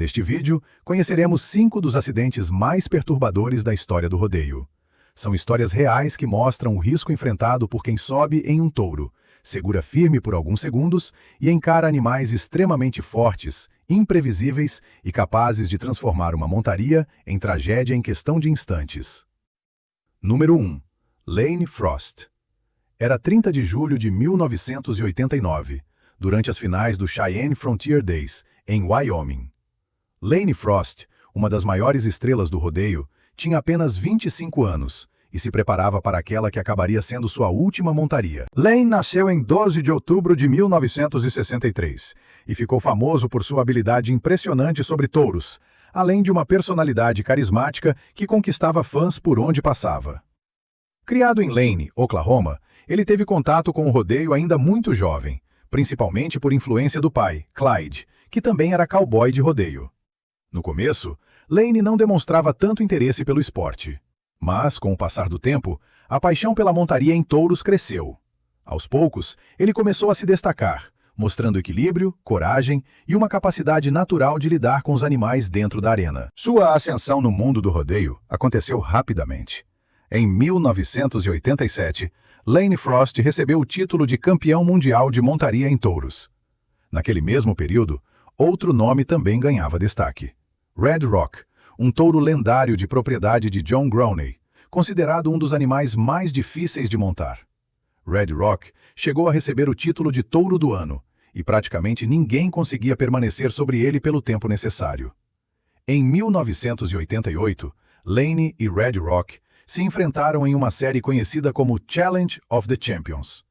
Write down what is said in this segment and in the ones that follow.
Neste vídeo, conheceremos 5 dos acidentes mais perturbadores da história do rodeio. São histórias reais que mostram o risco enfrentado por quem sobe em um touro, segura firme por alguns segundos e encara animais extremamente fortes, imprevisíveis e capazes de transformar uma montaria em tragédia em questão de instantes. Número 1. Lane Frost. Era 30 de julho de 1989, durante as finais do Cheyenne Frontier Days, em Wyoming. Lane Frost, uma das maiores estrelas do rodeio, tinha apenas 25 anos e se preparava para aquela que acabaria sendo sua última montaria. Lane nasceu em 12 de outubro de 1963 e ficou famoso por sua habilidade impressionante sobre touros, além de uma personalidade carismática que conquistava fãs por onde passava. Criado em Lane, Oklahoma, ele teve contato com o rodeio ainda muito jovem, principalmente por influência do pai, Clyde, que também era cowboy de rodeio. No começo, Lane não demonstrava tanto interesse pelo esporte. Mas, com o passar do tempo, a paixão pela montaria em touros cresceu. Aos poucos, ele começou a se destacar, mostrando equilíbrio, coragem e uma capacidade natural de lidar com os animais dentro da arena. Sua ascensão no mundo do rodeio aconteceu rapidamente. Em 1987, Lane Frost recebeu o título de campeão mundial de montaria em touros. Naquele mesmo período, outro nome também ganhava destaque. Red Rock, um touro lendário de propriedade de John Growney, considerado um dos animais mais difíceis de montar. Red Rock chegou a receber o título de touro do ano, e praticamente ninguém conseguia permanecer sobre ele pelo tempo necessário. Em 1988, Lane e Red Rock se enfrentaram em uma série conhecida como Challenge of the Champions.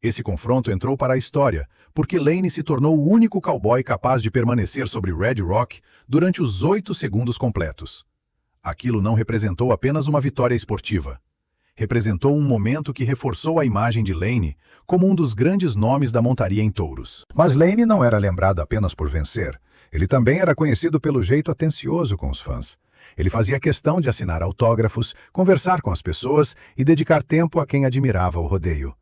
Esse confronto entrou para a história, porque Lane se tornou o único cowboy capaz de permanecer sobre Red Rock durante os 8 segundos completos. Aquilo não representou apenas uma vitória esportiva. Representou um momento que reforçou a imagem de Lane como um dos grandes nomes da montaria em touros. Mas Lane não era lembrado apenas por vencer. Ele também era conhecido pelo jeito atencioso com os fãs. Ele fazia questão de assinar autógrafos, conversar com as pessoas e dedicar tempo a quem admirava o rodeio.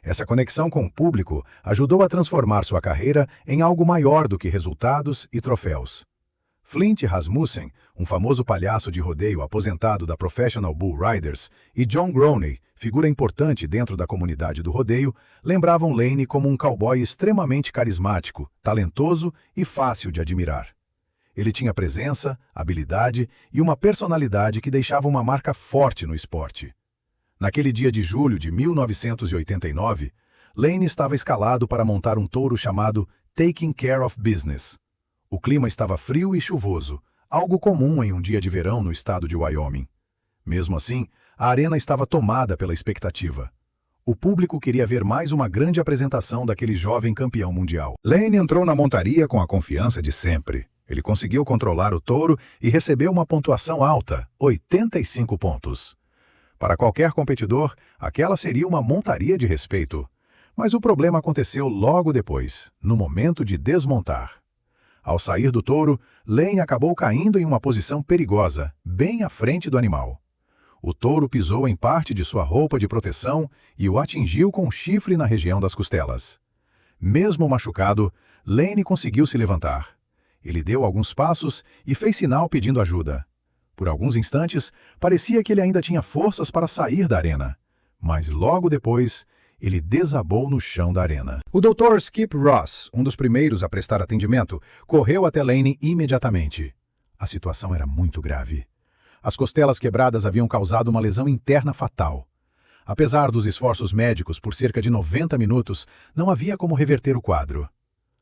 Essa conexão com o público ajudou a transformar sua carreira em algo maior do que resultados e troféus. Flint Rasmussen, um famoso palhaço de rodeio aposentado da Professional Bull Riders, e John Growney, figura importante dentro da comunidade do rodeio, lembravam Lane como um cowboy extremamente carismático, talentoso e fácil de admirar. Ele tinha presença, habilidade e uma personalidade que deixava uma marca forte no esporte. Naquele dia de julho de 1989, Lane estava escalado para montar um touro chamado Taking Care of Business. O clima estava frio e chuvoso, algo comum em um dia de verão no estado de Wyoming. Mesmo assim, a arena estava tomada pela expectativa. O público queria ver mais uma grande apresentação daquele jovem campeão mundial. Lane entrou na montaria com a confiança de sempre. Ele conseguiu controlar o touro e recebeu uma pontuação alta, 85 pontos. Para qualquer competidor, aquela seria uma montaria de respeito. Mas o problema aconteceu logo depois, no momento de desmontar. Ao sair do touro, Lane acabou caindo em uma posição perigosa, bem à frente do animal. O touro pisou em parte de sua roupa de proteção e o atingiu com um chifre na região das costelas. Mesmo machucado, Lane conseguiu se levantar. Ele deu alguns passos e fez sinal pedindo ajuda. Por alguns instantes, parecia que ele ainda tinha forças para sair da arena. Mas logo depois, ele desabou no chão da arena. O Dr. Skip Ross, um dos primeiros a prestar atendimento, correu até Lane imediatamente. A situação era muito grave. As costelas quebradas haviam causado uma lesão interna fatal. Apesar dos esforços médicos por cerca de 90 minutos, não havia como reverter o quadro.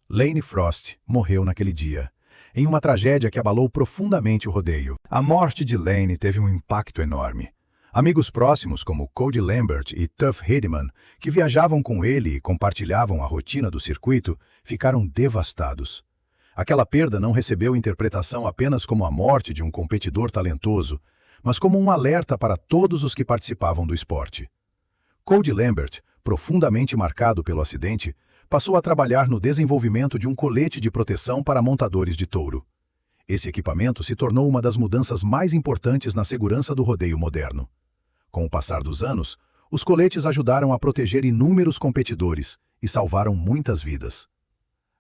Lane Frost morreu naquele dia, em uma tragédia que abalou profundamente o rodeio. A morte de Lane teve um impacto enorme. Amigos próximos como Cody Lambert e Tuff Hedeman, que viajavam com ele e compartilhavam a rotina do circuito, ficaram devastados. Aquela perda não recebeu interpretação apenas como a morte de um competidor talentoso, mas como um alerta para todos os que participavam do esporte. Cody Lambert, profundamente marcado pelo acidente, passou a trabalhar no desenvolvimento de um colete de proteção para montadores de touro. Esse equipamento se tornou uma das mudanças mais importantes na segurança do rodeio moderno. Com o passar dos anos, os coletes ajudaram a proteger inúmeros competidores e salvaram muitas vidas.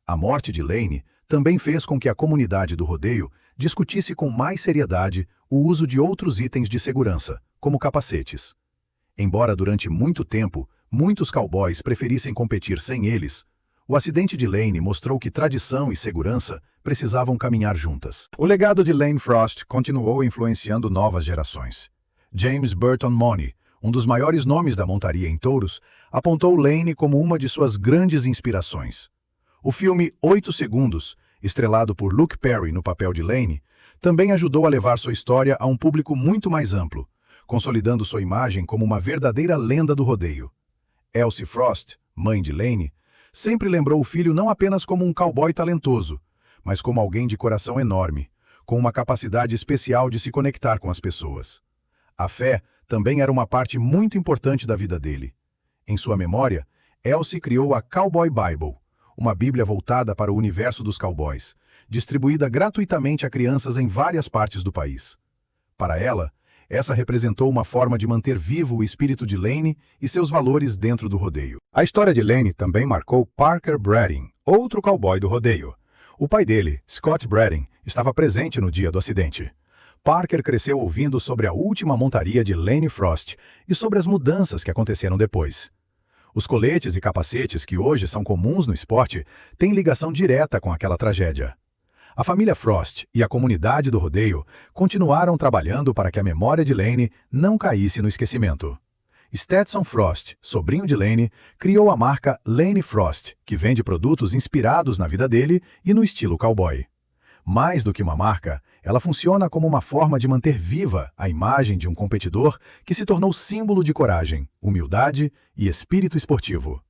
A morte de Lane também fez com que a comunidade do rodeio discutisse com mais seriedade o uso de outros itens de segurança, como capacetes. Embora durante muito tempo muitos cowboys preferissem competir sem eles, o acidente de Lane mostrou que tradição e segurança precisavam caminhar juntas. O legado de Lane Frost continuou influenciando novas gerações. James Burton Money, um dos maiores nomes da montaria em touros, apontou Lane como uma de suas grandes inspirações. O filme 8 Segundos, estrelado por Luke Perry no papel de Lane, também ajudou a levar sua história a um público muito mais amplo, consolidando sua imagem como uma verdadeira lenda do rodeio. Elsie Frost, mãe de Lane, sempre lembrou o filho não apenas como um cowboy talentoso, mas como alguém de coração enorme, com uma capacidade especial de se conectar com as pessoas. A fé também era uma parte muito importante da vida dele. Em sua memória, Elsie criou a Cowboy Bible, uma bíblia voltada para o universo dos cowboys, distribuída gratuitamente a crianças em várias partes do país. Para ela, essa representou uma forma de manter vivo o espírito de Lane e seus valores dentro do rodeio. A história de Lane também marcou Parker Brading, outro cowboy do rodeio. O pai dele, Scott Brading, estava presente no dia do acidente. Parker cresceu ouvindo sobre a última montaria de Lane Frost e sobre as mudanças que aconteceram depois. Os coletes e capacetes que hoje são comuns no esporte têm ligação direta com aquela tragédia. A família Frost e a comunidade do rodeio continuaram trabalhando para que a memória de Lane não caísse no esquecimento. Stetson Frost, sobrinho de Lane, criou a marca Lane Frost, que vende produtos inspirados na vida dele e no estilo cowboy. Mais do que uma marca, ela funciona como uma forma de manter viva a imagem de um competidor que se tornou símbolo de coragem, humildade e espírito esportivo.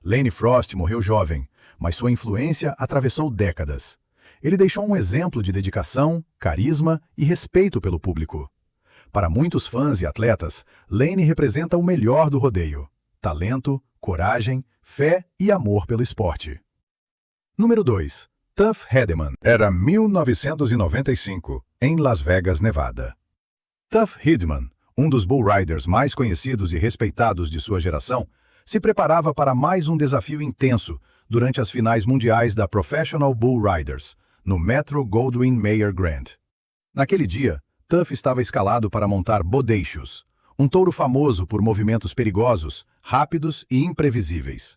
Lane Frost morreu jovem, mas sua influência atravessou décadas. Ele deixou um exemplo de dedicação, carisma e respeito pelo público. Para muitos fãs e atletas, Lane representa o melhor do rodeio: talento, coragem, fé e amor pelo esporte. Número 2. Tuff Hedeman. Era 1995, em Las Vegas, Nevada. Tuff Hedeman, um dos bull riders mais conhecidos e respeitados de sua geração, se preparava para mais um desafio intenso durante as finais mundiais da Professional Bull Riders, no Metro-Goldwyn-Mayer Grand. Naquele dia, Tuff estava escalado para montar Bodacious, um touro famoso por movimentos perigosos, rápidos e imprevisíveis.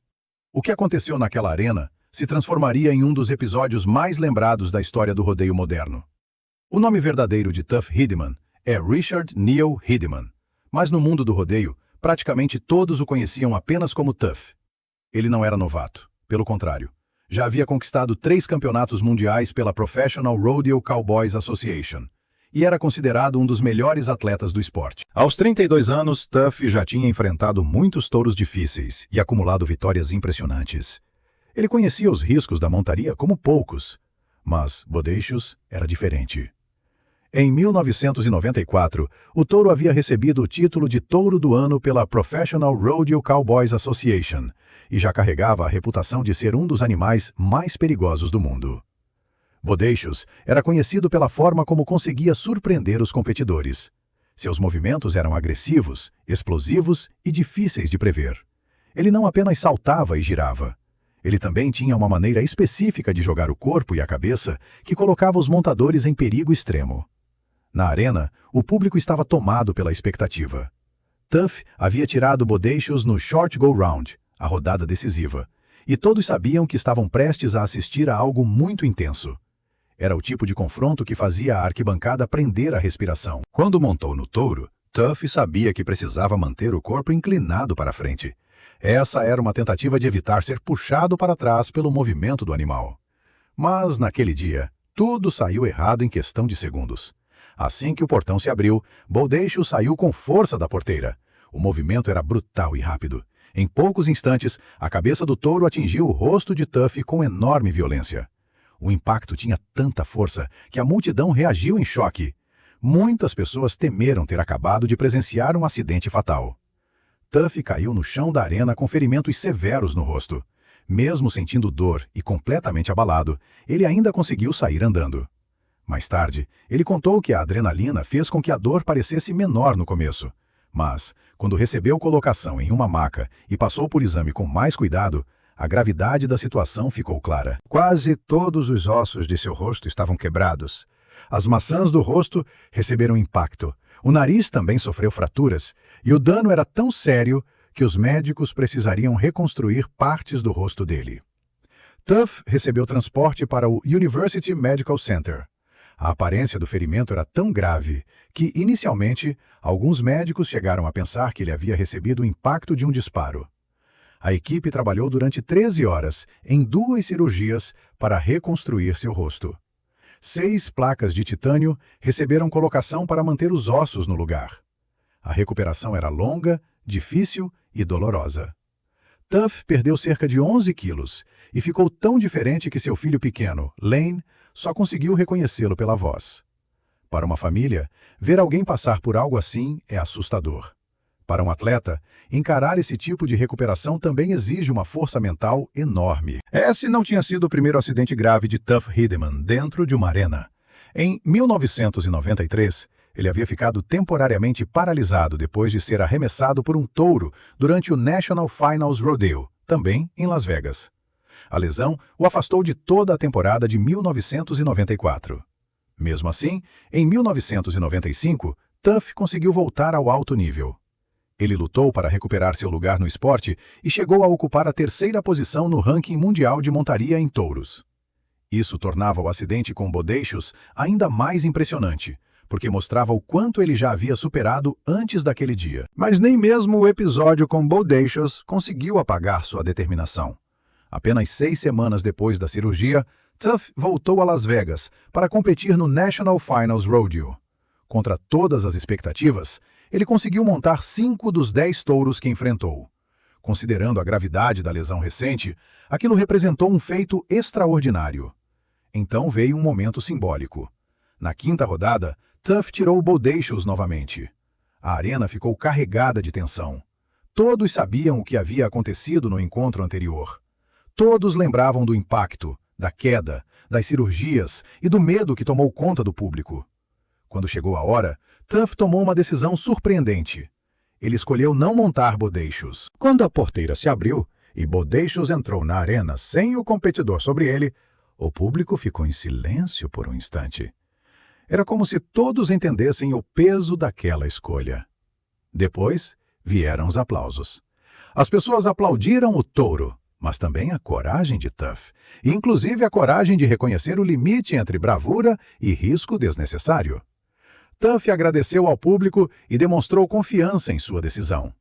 O que aconteceu naquela arena se transformaria em um dos episódios mais lembrados da história do rodeio moderno. O nome verdadeiro de Tuff Hedeman é Richard Neal Hedeman, mas no mundo do rodeio, praticamente todos o conheciam apenas como Tuff. Ele não era novato, pelo contrário. Já havia conquistado 3 campeonatos mundiais pela Professional Rodeo Cowboys Association e era considerado um dos melhores atletas do esporte. Aos 32 anos, Tuff já tinha enfrentado muitos touros difíceis e acumulado vitórias impressionantes. Ele conhecia os riscos da montaria como poucos, mas Bodacious era diferente. Em 1994, o touro havia recebido o título de Touro do Ano pela Professional Rodeo Cowboys Association e já carregava a reputação de ser um dos animais mais perigosos do mundo. Bodacious era conhecido pela forma como conseguia surpreender os competidores. Seus movimentos eram agressivos, explosivos e difíceis de prever. Ele não apenas saltava e girava. Ele também tinha uma maneira específica de jogar o corpo e a cabeça que colocava os montadores em perigo extremo. Na arena, o público estava tomado pela expectativa. Tuff havia tirado Bodacious no Short Go Round, a rodada decisiva, e todos sabiam que estavam prestes a assistir a algo muito intenso. Era o tipo de confronto que fazia a arquibancada prender a respiração. Quando montou no touro, Tuff sabia que precisava manter o corpo inclinado para frente. Essa era uma tentativa de evitar ser puxado para trás pelo movimento do animal. Mas, naquele dia, tudo saiu errado em questão de segundos. Assim que o portão se abriu, Bodacious saiu com força da porteira. O movimento era brutal e rápido. Em poucos instantes, a cabeça do touro atingiu o rosto de Tuff com enorme violência. O impacto tinha tanta força que a multidão reagiu em choque. Muitas pessoas temeram ter acabado de presenciar um acidente fatal. Tuff caiu no chão da arena com ferimentos severos no rosto. Mesmo sentindo dor e completamente abalado, ele ainda conseguiu sair andando. Mais tarde, ele contou que a adrenalina fez com que a dor parecesse menor no começo. Mas, quando recebeu colocação em uma maca e passou por exame com mais cuidado, A gravidade da situação ficou clara. Quase todos os ossos de seu rosto estavam quebrados. As maçãs do rosto receberam impacto. O nariz também sofreu fraturas, e o dano era tão sério que os médicos precisariam reconstruir partes do rosto dele. Tuff recebeu transporte para o University Medical Center. A aparência do ferimento era tão grave que, inicialmente, alguns médicos chegaram a pensar que ele havia recebido o impacto de um disparo. A equipe trabalhou durante 13 horas, em 2 cirurgias, para reconstruir seu rosto. 6 placas de titânio receberam colocação para manter os ossos no lugar. A recuperação era longa, difícil e dolorosa. Tuff perdeu cerca de 11 quilos e ficou tão diferente que seu filho pequeno, Lane, só conseguiu reconhecê-lo pela voz. Para uma família, ver alguém passar por algo assim é assustador. Para um atleta, encarar esse tipo de recuperação também exige uma força mental enorme. Esse não tinha sido o primeiro acidente grave de Tuff Hedeman dentro de uma arena. Em 1993, ele havia ficado temporariamente paralisado depois de ser arremessado por um touro durante o National Finals Rodeo, também em Las Vegas. A lesão o afastou de toda a temporada de 1994. Mesmo assim, em 1995, Tuff conseguiu voltar ao alto nível. Ele lutou para recuperar seu lugar no esporte e chegou a ocupar a 3ª posição no ranking mundial de montaria em touros. Isso tornava o acidente com Bodacious ainda mais impressionante, porque mostrava o quanto ele já havia superado antes daquele dia. Mas nem mesmo o episódio com Bodacious conseguiu apagar sua determinação. Apenas 6 semanas depois da cirurgia, Tuff voltou a Las Vegas para competir no National Finals Rodeo. Contra todas as expectativas, ele conseguiu montar 5 dos 10 touros que enfrentou. Considerando a gravidade da lesão recente, aquilo representou um feito extraordinário. Então veio um momento simbólico. Na 5ª rodada, Tuff tirou Bodacious novamente. A arena ficou carregada de tensão. Todos sabiam o que havia acontecido no encontro anterior. Todos lembravam do impacto, da queda, das cirurgias e do medo que tomou conta do público. Quando chegou a hora, Tuff tomou uma decisão surpreendente. Ele escolheu não montar Bodacious. Quando a porteira se abriu e Bodacious entrou na arena sem o competidor sobre ele, o público ficou em silêncio por um instante. Era como se todos entendessem o peso daquela escolha. Depois vieram os aplausos. As pessoas aplaudiram o touro, mas também a coragem de Tuff, e inclusive a coragem de reconhecer o limite entre bravura e risco desnecessário. Tuff agradeceu ao público e demonstrou confiança em sua decisão.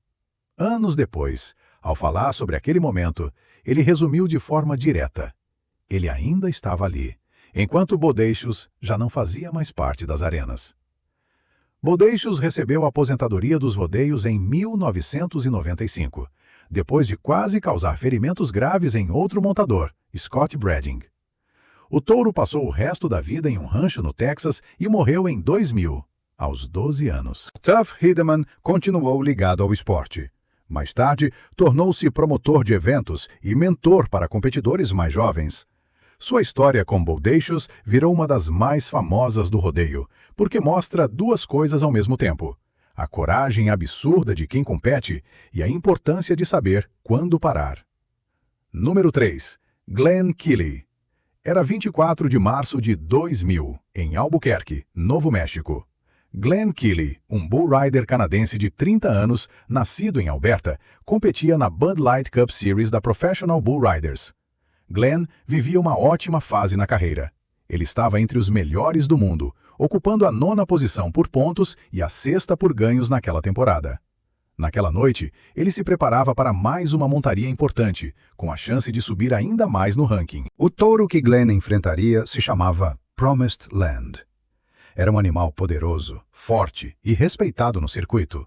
Anos depois, ao falar sobre aquele momento, ele resumiu de forma direta. Ele ainda estava ali, enquanto Bodacious já não fazia mais parte das arenas. Bodacious recebeu a aposentadoria dos rodeios em 1995, depois de quase causar ferimentos graves em outro montador, Scott Bradding. O touro passou o resto da vida em um rancho no Texas e morreu em 2000, aos 12 anos. Tuff Hedeman continuou ligado ao esporte. Mais tarde, tornou-se promotor de eventos e mentor para competidores mais jovens. Sua história com Bodacious virou uma das mais famosas do rodeio, porque mostra 2 coisas ao mesmo tempo: a coragem absurda de quem compete e a importância de saber quando parar. Número 3. Glenn Keely. Era 24 de março de 2000, em Albuquerque, Novo México. Glenn Keely, um bull rider canadense de 30 anos, nascido em Alberta, competia na Bud Light Cup Series da Professional Bull Riders. Glenn vivia uma ótima fase na carreira. Ele estava entre os melhores do mundo, ocupando a 9ª posição por pontos e a 6ª por ganhos naquela temporada. Naquela noite, ele se preparava para mais uma montaria importante, com a chance de subir ainda mais no ranking. O touro que Glenn enfrentaria se chamava Promised Land. Era um animal poderoso, forte e respeitado no circuito.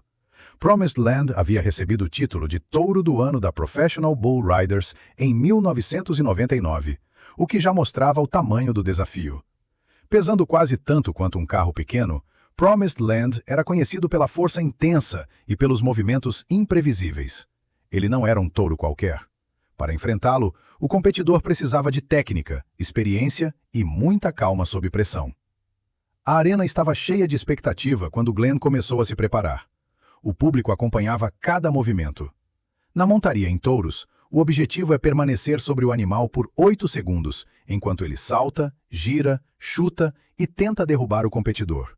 Promised Land havia recebido o título de Touro do Ano da Professional Bull Riders em 1999, o que já mostrava o tamanho do desafio. Pesando quase tanto quanto um carro pequeno, Promised Land era conhecido pela força intensa e pelos movimentos imprevisíveis. Ele não era um touro qualquer. Para enfrentá-lo, o competidor precisava de técnica, experiência e muita calma sob pressão. A arena estava cheia de expectativa quando Glenn começou a se preparar. O público acompanhava cada movimento. Na montaria em touros, O objetivo é permanecer sobre o animal por 8 segundos, enquanto ele salta, gira, chuta e tenta derrubar o competidor.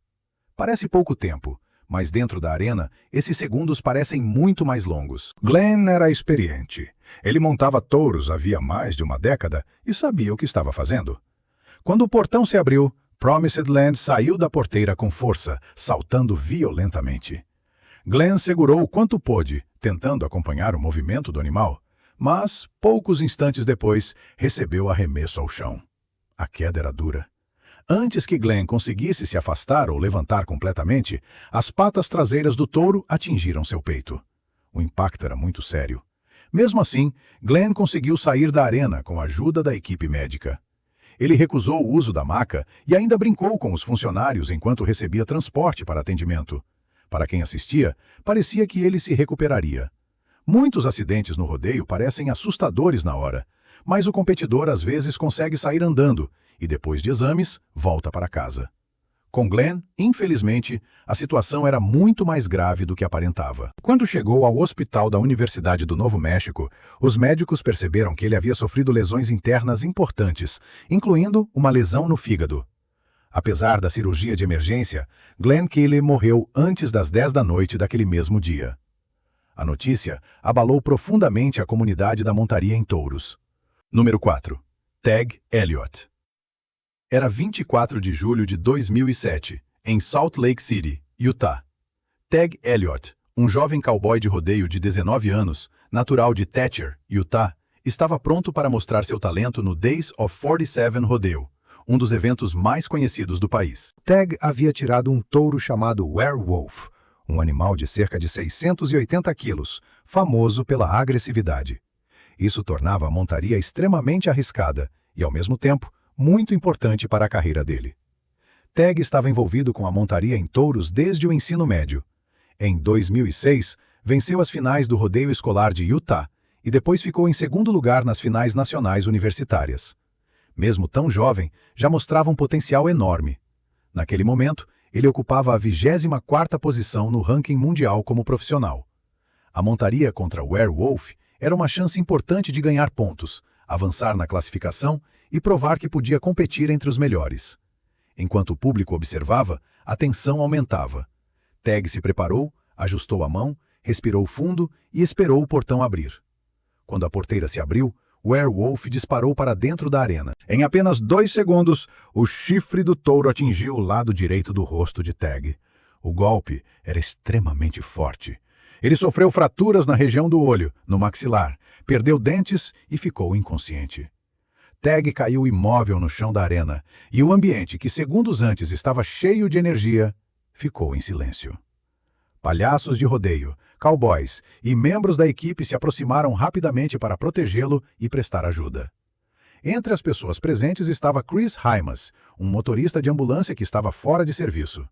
Parece pouco tempo, mas dentro da arena, esses segundos parecem muito mais longos. Glenn era experiente. Ele montava touros havia mais de uma década e sabia o que estava fazendo. Quando o portão se abriu, Promised Land saiu da porteira com força, saltando violentamente. Glenn segurou o quanto pôde, tentando acompanhar o movimento do animal, mas, poucos instantes depois, recebeu arremesso ao chão. A queda era dura. Antes que Glenn conseguisse se afastar ou levantar completamente, as patas traseiras do touro atingiram seu peito. O impacto era muito sério. Mesmo assim, Glenn conseguiu sair da arena com a ajuda da equipe médica. Ele recusou o uso da maca e ainda brincou com os funcionários enquanto recebia transporte para atendimento. Para quem assistia, parecia que ele se recuperaria. Muitos acidentes no rodeio parecem assustadores na hora, mas o competidor às vezes consegue sair andando e, depois de exames, volta para casa. Com Glenn, infelizmente, a situação era muito mais grave do que aparentava. Quando chegou ao hospital da Universidade do Novo México, os médicos perceberam que ele havia sofrido lesões internas importantes, incluindo uma lesão no fígado. Apesar da cirurgia de emergência, Glenn Keely morreu antes das 10 da noite daquele mesmo dia. A notícia abalou profundamente a comunidade da montaria em touros. Número 4. Tag Elliott. Era 24 de julho de 2007, em Salt Lake City, Utah. Tag Elliott, um jovem cowboy de rodeio de 19 anos, natural de Thatcher, Utah, estava pronto para mostrar seu talento no Days of 47 Rodeo, um dos eventos mais conhecidos do país. Tag havia tirado um touro chamado Werewolf, um animal de cerca de 680 quilos, famoso pela agressividade. Isso tornava a montaria extremamente arriscada e, ao mesmo tempo, muito importante para a carreira dele. Tag estava envolvido com a montaria em touros desde o ensino médio. Em 2006, venceu as finais do rodeio escolar de Utah e depois ficou em segundo lugar nas finais nacionais universitárias. Mesmo tão jovem, já mostrava um potencial enorme. Naquele momento, ele ocupava a 24ª posição no ranking mundial como profissional. A montaria contra o Werewolf era uma chance importante de ganhar pontos, avançar na classificação e provar que podia competir entre os melhores. Enquanto o público observava, a tensão aumentava. Tag se preparou, ajustou a mão, respirou fundo e esperou o portão abrir. Quando a porteira se abriu, o Werewolf disparou para dentro da arena. Em apenas 2 segundos, o chifre do touro atingiu o lado direito do rosto de Tag. O golpe era extremamente forte. Ele sofreu fraturas na região do olho, no maxilar, perdeu dentes e ficou inconsciente. Tag caiu imóvel no chão da arena, e o ambiente, que segundos antes estava cheio de energia, ficou em silêncio. Palhaços de rodeio, cowboys e membros da equipe se aproximaram rapidamente para protegê-lo e prestar ajuda. Entre as pessoas presentes estava Chris Hymas, um motorista de ambulância que estava fora de serviço.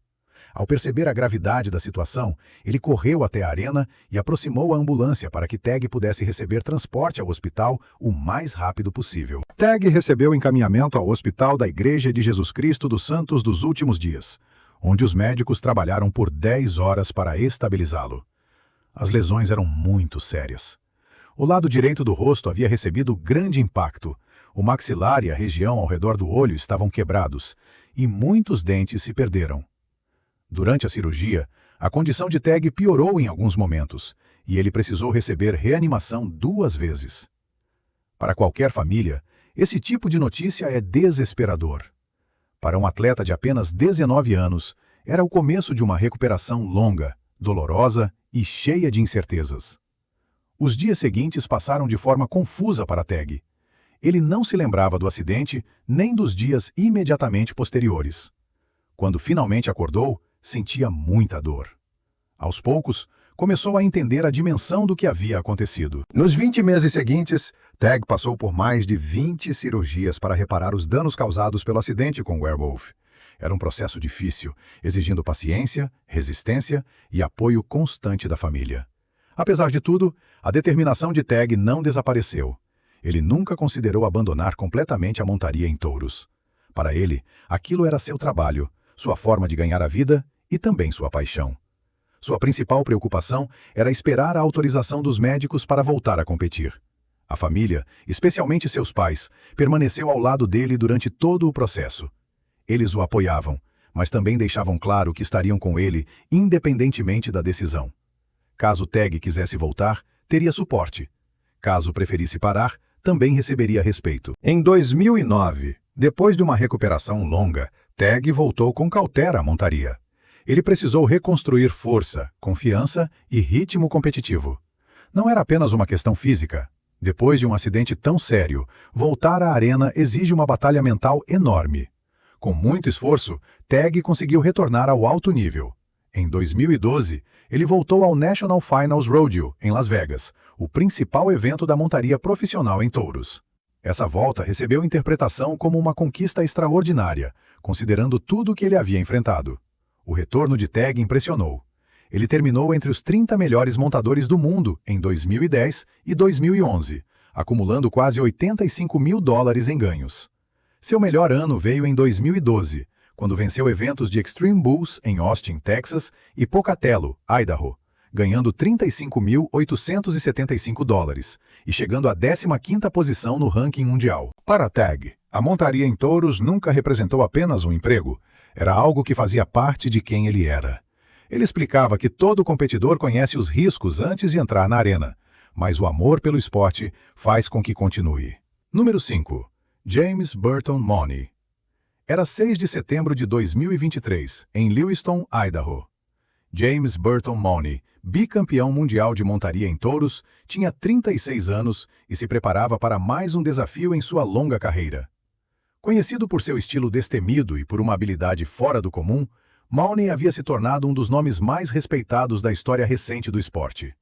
Ao perceber a gravidade da situação, ele correu até a arena e aproximou a ambulância para que Tag pudesse receber transporte ao hospital o mais rápido possível. Tag recebeu encaminhamento ao Hospital da Igreja de Jesus Cristo dos Santos dos Últimos Dias, onde os médicos trabalharam por 10 horas para estabilizá-lo. As lesões eram muito sérias. O lado direito do rosto havia recebido grande impacto. O maxilar e a região ao redor do olho estavam quebrados, e muitos dentes se perderam. Durante a cirurgia, a condição de Tag piorou em alguns momentos, e ele precisou receber reanimação 2 vezes. Para qualquer família, esse tipo de notícia é desesperador. Para um atleta de apenas 19 anos, era o começo de uma recuperação longa, dolorosa e cheia de incertezas. Os dias seguintes passaram de forma confusa para Tag. Ele não se lembrava do acidente nem dos dias imediatamente posteriores. Quando finalmente acordou, sentia muita dor. Aos poucos, começou a entender a dimensão do que havia acontecido. Nos 20 meses seguintes, Tag passou por mais de 20 cirurgias para reparar os danos causados pelo acidente com Werewolf. Era um processo difícil, exigindo paciência, resistência e apoio constante da família. Apesar de tudo, a determinação de Tag não desapareceu. Ele nunca considerou abandonar completamente a montaria em touros. Para ele, aquilo era seu trabalho, sua forma de ganhar a vida e também sua paixão. Sua principal preocupação era esperar a autorização dos médicos para voltar a competir. A família, especialmente seus pais, permaneceu ao lado dele durante todo o processo. Eles o apoiavam, mas também deixavam claro que estariam com ele independentemente da decisão. Caso Tag quisesse voltar, teria suporte. Caso preferisse parar, também receberia respeito. Em 2009, depois de uma recuperação longa, Tag voltou com cautela à montaria. Ele precisou reconstruir força, confiança e ritmo competitivo. Não era apenas uma questão física. Depois de um acidente tão sério, voltar à arena exige uma batalha mental enorme. Com muito esforço, Tag conseguiu retornar ao alto nível. Em 2012, ele voltou ao National Finals Rodeo, em Las Vegas, o principal evento da montaria profissional em touros. Essa volta recebeu interpretação como uma conquista extraordinária, considerando tudo o que ele havia enfrentado. O retorno de Tag impressionou. Ele terminou entre os 30 melhores montadores do mundo em 2010 e 2011, acumulando quase $85 mil em ganhos. Seu melhor ano veio em 2012, quando venceu eventos de Extreme Bulls em Austin, Texas, e Pocatello, Idaho, ganhando $30.875 e chegando à 15ª posição no ranking mundial. Para Tag, a montaria em touros nunca representou apenas um emprego, era algo que fazia parte de quem ele era. Ele explicava que todo competidor conhece os riscos antes de entrar na arena, mas o amor pelo esporte faz com que continue. Número 5. James Burton Money. Era 6 de setembro de 2023, em Lewiston, Idaho. James Burton Money, bicampeão mundial de montaria em touros, tinha 36 anos e se preparava para mais um desafio em sua longa carreira. Conhecido por seu estilo destemido e por uma habilidade fora do comum, Money havia se tornado um dos nomes mais respeitados da história recente do esporte.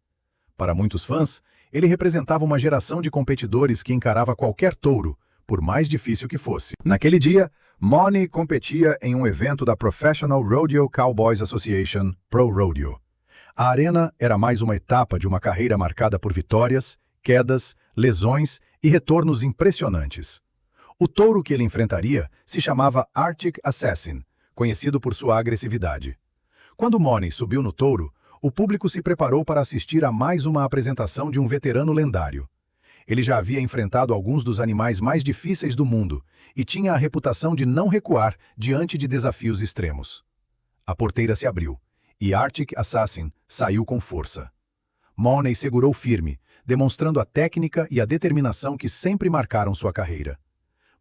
Para muitos fãs, ele representava uma geração de competidores que encarava qualquer touro, por mais difícil que fosse. Naquele dia, Money competia em um evento da Professional Rodeo Cowboys Association, Pro Rodeo. A arena era mais uma etapa de uma carreira marcada por vitórias, quedas, lesões e retornos impressionantes. O touro que ele enfrentaria se chamava Arctic Assassin, conhecido por sua agressividade. Quando Money subiu no touro, o público se preparou para assistir a mais uma apresentação de um veterano lendário. Ele já havia enfrentado alguns dos animais mais difíceis do mundo e tinha a reputação de não recuar diante de desafios extremos. A porteira se abriu e Arctic Assassin saiu com força. Money segurou firme, demonstrando a técnica e a determinação que sempre marcaram sua carreira.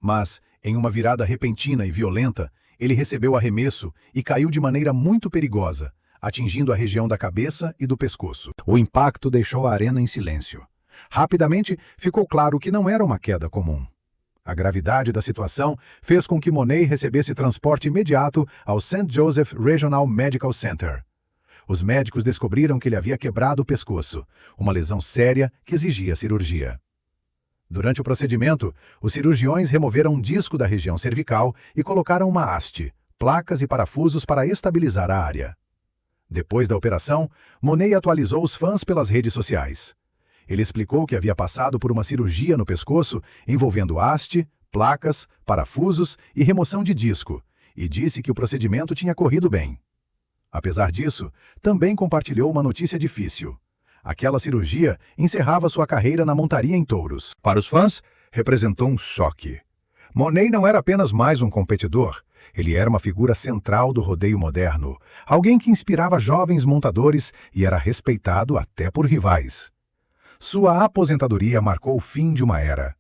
Mas, em uma virada repentina e violenta, ele recebeu arremesso e caiu de maneira muito perigosa, atingindo a região da cabeça e do pescoço. O impacto deixou a arena em silêncio. Rapidamente, ficou claro que não era uma queda comum. A gravidade da situação fez com que Money recebesse transporte imediato ao St. Joseph Regional Medical Center. Os médicos descobriram que ele havia quebrado o pescoço, uma lesão séria que exigia cirurgia. Durante o procedimento, os cirurgiões removeram um disco da região cervical e colocaram uma haste, placas e parafusos para estabilizar a área. Depois da operação, Money atualizou os fãs pelas redes sociais. Ele explicou que havia passado por uma cirurgia no pescoço envolvendo haste, placas, parafusos e remoção de disco, e disse que o procedimento tinha corrido bem. Apesar disso, também compartilhou uma notícia difícil. Aquela cirurgia encerrava sua carreira na montaria em touros. Para os fãs, representou um choque. Money não era apenas mais um competidor, ele era uma figura central do rodeio moderno, alguém que inspirava jovens montadores e era respeitado até por rivais. Sua aposentadoria marcou o fim de uma era.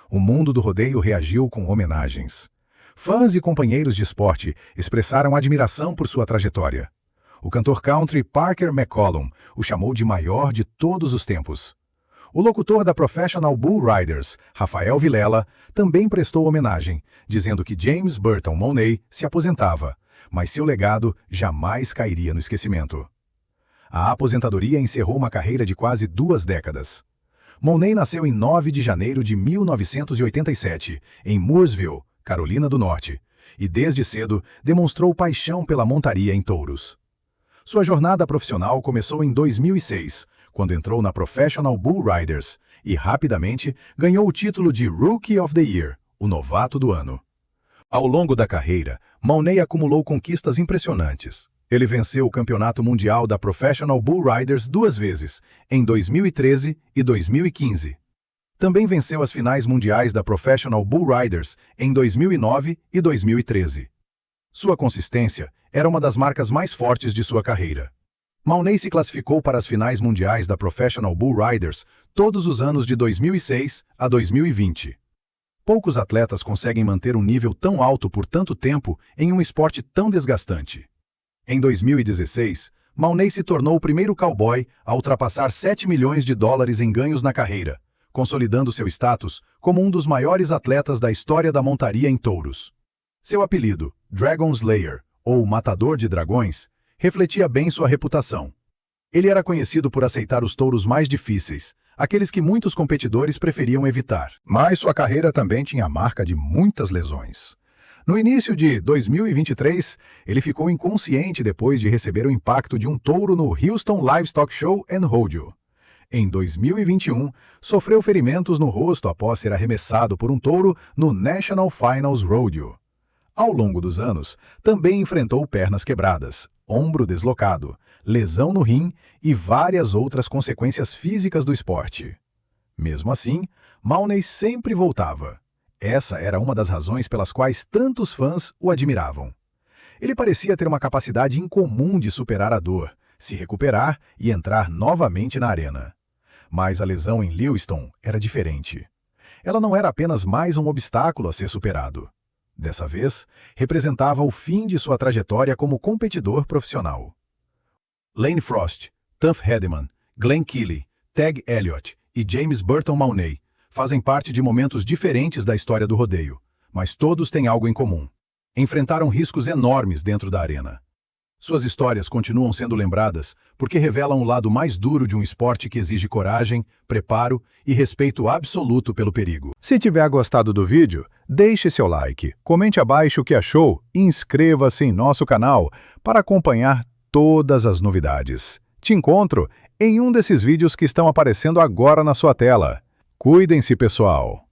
O mundo do rodeio reagiu com homenagens. Fãs e companheiros de esporte expressaram admiração por sua trajetória. O cantor country Parker McCollum o chamou de maior de todos os tempos. O locutor da Professional Bull Riders, Rafael Vilela, também prestou homenagem, dizendo que James Burton Money se aposentava, mas seu legado jamais cairia no esquecimento. A aposentadoria encerrou uma carreira de quase 2 décadas. Money nasceu em 9 de janeiro de 1987, em Mooresville, Carolina do Norte, e desde cedo demonstrou paixão pela montaria em touros. Sua jornada profissional começou em 2006, quando entrou na Professional Bull Riders e rapidamente ganhou o título de Rookie of the Year, o novato do ano. Ao longo da carreira, Money acumulou conquistas impressionantes. Ele venceu o Campeonato Mundial da Professional Bull Riders 2 vezes, em 2013 e 2015. Também venceu as finais mundiais da Professional Bull Riders em 2009 e 2013. Sua consistência era uma das marcas mais fortes de sua carreira. Maunay se classificou para as finais mundiais da Professional Bull Riders todos os anos de 2006 a 2020. Poucos atletas conseguem manter um nível tão alto por tanto tempo em um esporte tão desgastante. Em 2016, Maunay se tornou o primeiro cowboy a ultrapassar 7 milhões de dólares em ganhos na carreira, consolidando seu status como um dos maiores atletas da história da montaria em touros. Seu apelido, Dragon Slayer, ou Matador de Dragões, refletia bem sua reputação. Ele era conhecido por aceitar os touros mais difíceis, aqueles que muitos competidores preferiam evitar. Mas sua carreira também tinha a marca de muitas lesões. No início de 2023, ele ficou inconsciente depois de receber o impacto de um touro no Houston Livestock Show and Rodeo. Em 2021, sofreu ferimentos no rosto após ser arremessado por um touro no National Finals Rodeo. Ao longo dos anos, também enfrentou pernas quebradas, ombro deslocado, lesão no rim e várias outras consequências físicas do esporte. Mesmo assim, Maunay sempre voltava. Essa era uma das razões pelas quais tantos fãs o admiravam. Ele parecia ter uma capacidade incomum de superar a dor, se recuperar e entrar novamente na arena. Mas a lesão em Lewiston era diferente. Ela não era apenas mais um obstáculo a ser superado. Dessa vez, representava o fim de sua trajetória como competidor profissional. Lane Frost, Tuff Hedeman, Glenn Keely, Tag Elliott e James Burton Maunay fazem parte de momentos diferentes da história do rodeio, mas todos têm algo em comum. Enfrentaram riscos enormes dentro da arena. Suas histórias continuam sendo lembradas porque revelam o lado mais duro de um esporte que exige coragem, preparo e respeito absoluto pelo perigo. Se tiver gostado do vídeo, deixe seu like, comente abaixo o que achou e inscreva-se em nosso canal para acompanhar todas as novidades. Te encontro em um desses vídeos que estão aparecendo agora na sua tela. Cuidem-se, pessoal!